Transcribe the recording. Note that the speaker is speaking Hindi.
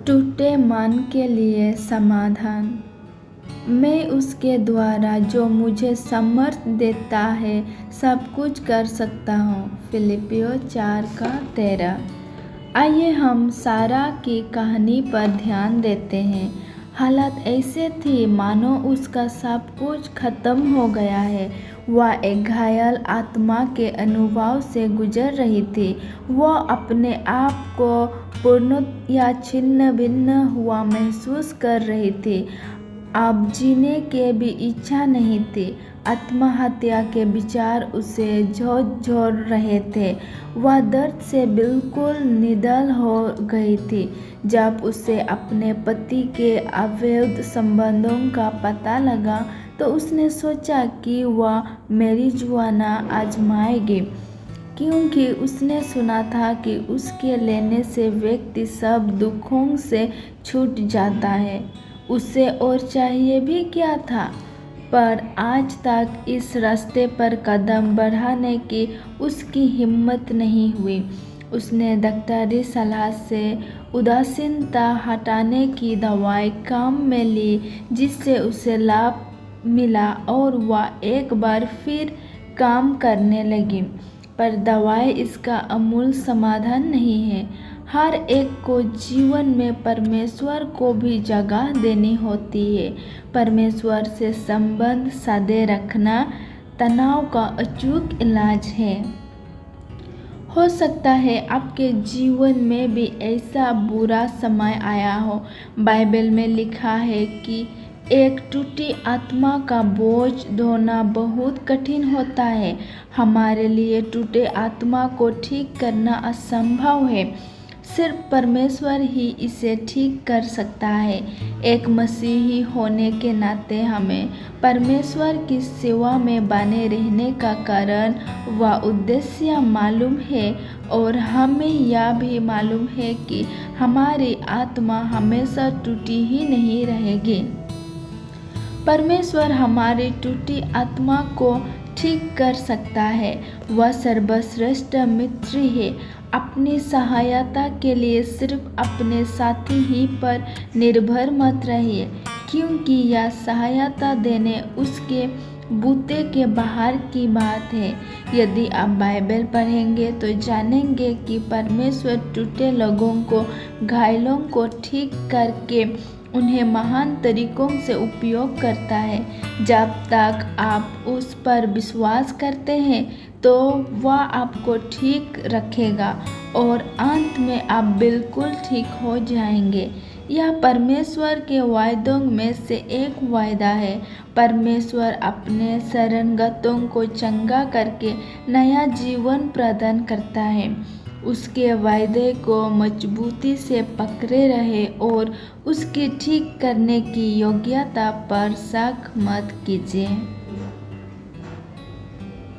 टूटे मन के लिए समाधान। मैं उसके द्वारा जो मुझे सामर्थ देता है सब कुछ कर सकता हूँ। फिलिपियों 4:13। आइए हम सारा की कहानी पर ध्यान देते हैं। हालत ऐसे थी मानो उसका सब कुछ खत्म हो गया है। वह एक घायल आत्मा के अनुभव से गुजर रही थी। वह अपने आप को पूर्णतया छिन्न भिन्न हुआ महसूस कर रही थी। अब जीने की भी इच्छा नहीं थी। आत्महत्या के विचार उसे झकझोर रहे थे। वह दर्द से बिल्कुल निडल हो गई थी। जब उसे अपने पति के अवैध संबंधों का पता लगा तो उसने सोचा कि वह मैरिजुआना आजमाएगी, क्योंकि उसने सुना था कि उसके लेने से व्यक्ति सब दुखों से छूट जाता है। उसे और चाहिए भी क्या था, पर आज तक इस रास्ते पर कदम बढ़ाने की उसकी हिम्मत नहीं हुई। उसने डॉक्टरी सलाह से उदासीनता हटाने की दवाई काम में ली, जिससे उसे लाभ मिला और वह एक बार फिर काम करने लगी। पर दवाई इसका अमूल समाधान नहीं है। हर एक को जीवन में परमेश्वर को भी जगह देनी होती है। परमेश्वर से संबंध साधे रखना तनाव का अचूक इलाज है। हो सकता है आपके जीवन में भी ऐसा बुरा समय आया हो। बाइबल में लिखा है कि एक टूटी आत्मा का बोझ ढोना बहुत कठिन होता है। हमारे लिए टूटे आत्मा को ठीक करना असंभव है। सिर्फ परमेश्वर ही इसे ठीक कर सकता है। एक मसीही होने के नाते हमें परमेश्वर की सेवा में बने रहने का कारण व उद्देश्य मालूम है, और हमें यह भी मालूम है कि हमारी आत्मा हमेशा टूटी ही नहीं रहेगी। परमेश्वर हमारी टूटी आत्मा को ठीक कर सकता है। वह सर्वश्रेष्ठ मित्र है। अपनी सहायता के लिए सिर्फ अपने साथी ही पर निर्भर मत रहिए, क्योंकि यह सहायता देने उसके बूते के बाहर की बात है। यदि आप बाइबल पढ़ेंगे तो जानेंगे कि परमेश्वर टूटे लोगों को, घायलों को ठीक करके उन्हें महान तरीकों से उपयोग करता है। जब तक आप उस पर विश्वास करते हैं तो वह आपको ठीक रखेगा और अंत में आप बिल्कुल ठीक हो जाएंगे। यह परमेश्वर के वायदों में से एक वायदा है। परमेश्वर अपने शरणगतों को चंगा करके नया जीवन प्रदान करता है। उसके वायदे को मजबूती से पकड़े रहे और उसकी ठीक करने की योग्यता पर शक मत कीजिए।